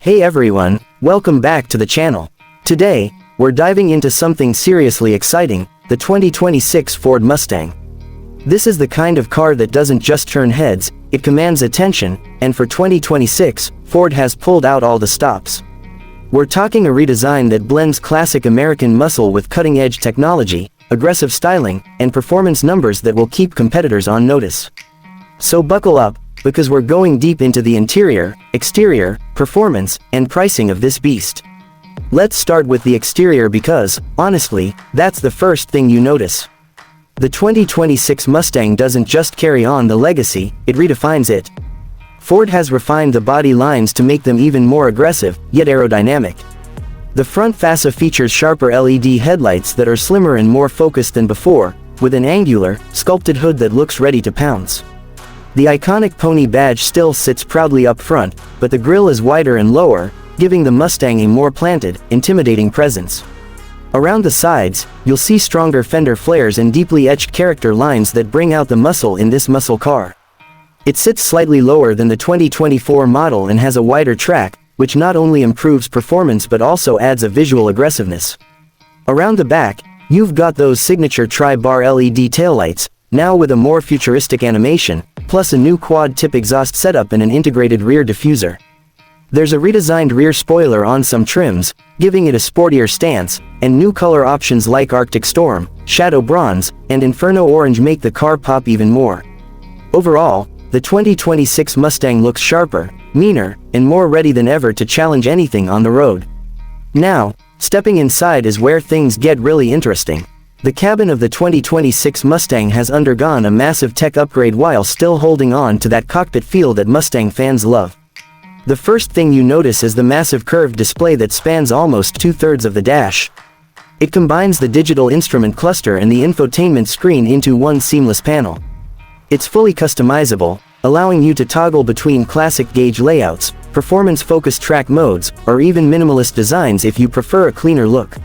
Hey everyone, welcome back to the channel. Today, we're diving into something seriously exciting, the 2026 Ford Mustang. This is the kind of car that doesn't just turn heads, it commands attention, and for 2026, Ford has pulled out all the stops. We're talking a redesign that blends classic American muscle with cutting-edge technology, aggressive styling, and performance numbers that will keep competitors on notice. So buckle up, because we're going deep into the interior, exterior, performance, and pricing of this beast. Let's start with the exterior because, honestly, that's the first thing you notice. The 2026 Mustang doesn't just carry on the legacy, it redefines it. Ford has refined the body lines to make them even more aggressive, yet aerodynamic. The front fascia features sharper LED headlights that are slimmer and more focused than before, with an angular, sculpted hood that looks ready to pounce. The iconic pony badge still sits proudly up front, but the grille is wider and lower, giving the Mustang a more planted, intimidating presence. Around the sides, you'll see stronger fender flares and deeply etched character lines that bring out the muscle in this muscle car. It sits slightly lower than the 2024 model and has a wider track, which not only improves performance but also adds a visual aggressiveness. Around the back, you've got those signature tri-bar LED taillights, now with a more futuristic animation, plus a new quad-tip exhaust setup and an integrated rear diffuser. There's a redesigned rear spoiler on some trims, giving it a sportier stance, and new color options like Arctic Storm, Shadow Bronze, and Inferno Orange make the car pop even more. Overall, the 2026 Mustang looks sharper, meaner, and more ready than ever to challenge anything on the road. Now, stepping inside is where things get really interesting. The cabin of the 2026 Mustang has undergone a massive tech upgrade while still holding on to that cockpit feel that Mustang fans love. The first thing you notice is the massive curved display that spans almost 2/3 of the dash. It combines the digital instrument cluster and the infotainment screen into one seamless panel. It's fully customizable, allowing you to toggle between classic gauge layouts, performance-focused track modes, or even minimalist designs if you prefer a cleaner look.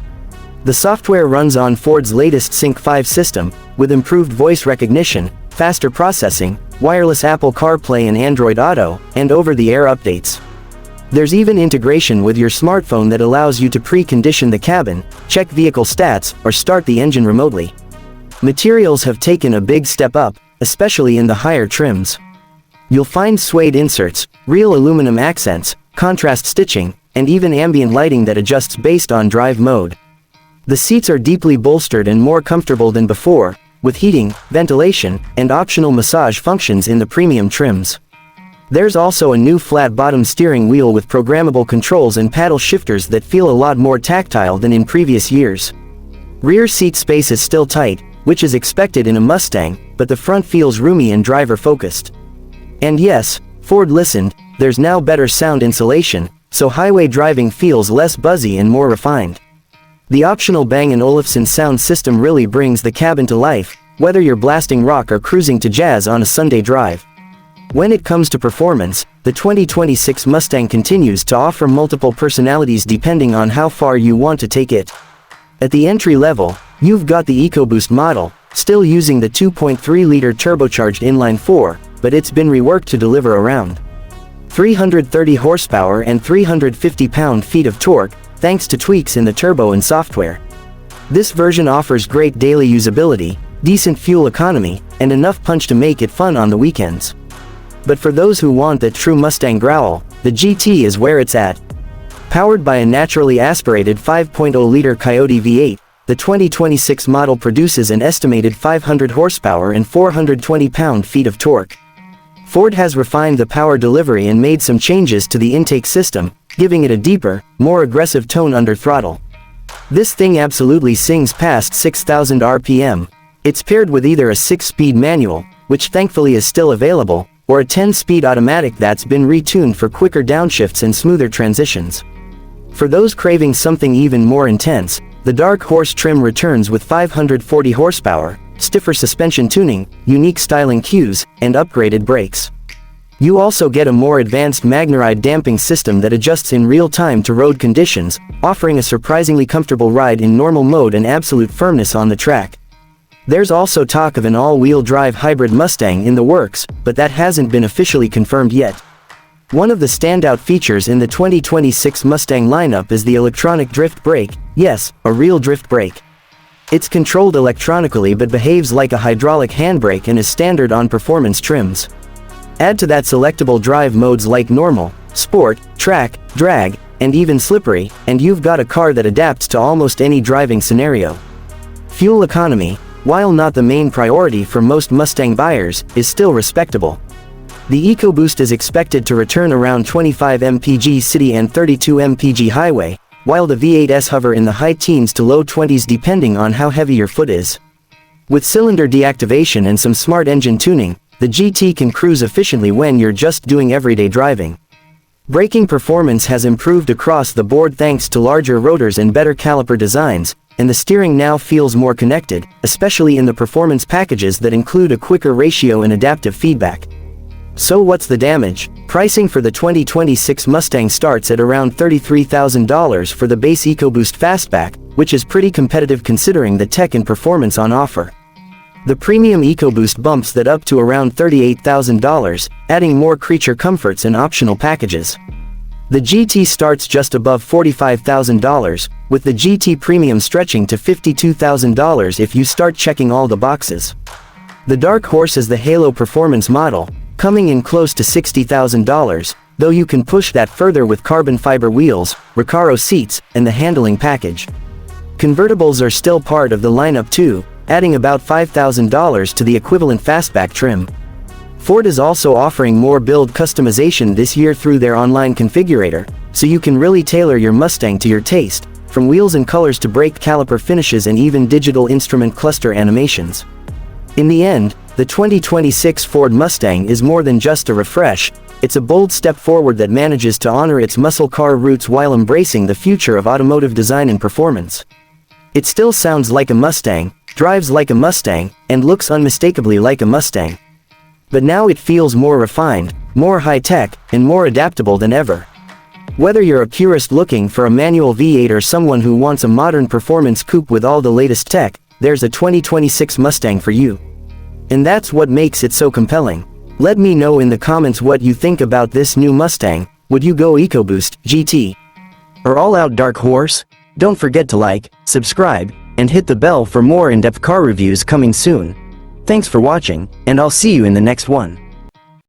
The software runs on Ford's latest Sync 5 system, with improved voice recognition, faster processing, wireless Apple CarPlay and Android Auto, and over-the-air updates. There's even integration with your smartphone that allows you to pre-condition the cabin, check vehicle stats, or start the engine remotely. Materials have taken a big step up, especially in the higher trims. You'll find suede inserts, real aluminum accents, contrast stitching, and even ambient lighting that adjusts based on drive mode. The seats are deeply bolstered and more comfortable than before, with heating, ventilation, and optional massage functions in the premium trims. There's also a new flat-bottom steering wheel with programmable controls and paddle shifters that feel a lot more tactile than in previous years. Rear seat space is still tight, which is expected in a Mustang, but the front feels roomy and driver-focused. And yes, Ford listened, there's now better sound insulation, so highway driving feels less buzzy and more refined. The optional Bang & Olufsen sound system really brings the cabin to life, whether you're blasting rock or cruising to jazz on a Sunday drive. When it comes to performance, the 2026 Mustang continues to offer multiple personalities depending on how far you want to take it. At the entry level, you've got the EcoBoost model, still using the 2.3-liter turbocharged inline-4, but it's been reworked to deliver around 330 horsepower and 350 pound-feet of torque, thanks to tweaks in the turbo and software. This version offers great daily usability, decent fuel economy, and enough punch to make it fun on the weekends. But for those who want that true Mustang growl, the GT is where it's at. Powered by a naturally aspirated 5.0-liter Coyote V8, the 2026 model produces an estimated 500 horsepower and 420 pound-feet of torque. Ford has refined the power delivery and made some changes to the intake system, giving it a deeper, more aggressive tone under throttle. This thing absolutely sings past 6,000 RPM. It's paired with either a 6-speed manual, which thankfully is still available, or a 10-speed automatic that's been retuned for quicker downshifts and smoother transitions. For those craving something even more intense, the Dark Horse trim returns with 540 horsepower, stiffer suspension tuning, unique styling cues, and upgraded brakes. You also get a more advanced MagneRide damping system that adjusts in real time to road conditions, offering a surprisingly comfortable ride in normal mode and absolute firmness on the track. There's also talk of an all-wheel drive hybrid Mustang in the works, but that hasn't been officially confirmed yet. One of the standout features in the 2026 Mustang lineup is the electronic drift brake, yes, a real drift brake. It's controlled electronically but behaves like a hydraulic handbrake and is standard on performance trims. Add to that selectable drive modes like normal, sport, track, drag, and even slippery, and you've got a car that adapts to almost any driving scenario. Fuel economy, while not the main priority for most Mustang buyers, is still respectable. The EcoBoost is expected to return around 25 mpg city and 32 mpg highway, while the V8s hover in the high teens to low 20s depending on how heavy your foot is. With cylinder deactivation and some smart engine tuning, the GT can cruise efficiently when you're just doing everyday driving. Braking performance has improved across the board thanks to larger rotors and better caliper designs, and the steering now feels more connected, especially in the performance packages that include a quicker ratio and adaptive feedback. So what's the damage? Pricing for the 2026 Mustang starts at around $33,000 for the base EcoBoost Fastback, which is pretty competitive considering the tech and performance on offer. The premium EcoBoost bumps that up to around $38,000, adding more creature comforts and optional packages. The GT starts just above $45,000, with the GT Premium stretching to $52,000 if you start checking all the boxes. The dark horse is the Halo Performance model, coming in close to $60,000, though you can push that further with carbon fiber wheels, Recaro seats, and the handling package. Convertibles are still part of the lineup too, adding about $5,000 to the equivalent fastback trim. Ford is also offering more build customization this year through their online configurator, so you can really tailor your Mustang to your taste, from wheels and colors to brake caliper finishes and even digital instrument cluster animations. In the end, the 2026 Ford Mustang is more than just a refresh, it's a bold step forward that manages to honor its muscle car roots while embracing the future of automotive design and performance. It still sounds like a Mustang, drives like a Mustang, and looks unmistakably like a Mustang. But now it feels more refined, more high-tech, and more adaptable than ever. Whether you're a purist looking for a manual V8 or someone who wants a modern performance coupe with all the latest tech, there's a 2026 Mustang for you. And that's what makes it so compelling. Let me know in the comments what you think about this new Mustang. Would you go EcoBoost, GT, or all-out dark horse? Don't forget to like, subscribe, and hit the bell for more in-depth car reviews coming soon. Thanks for watching, and I'll see you in the next one.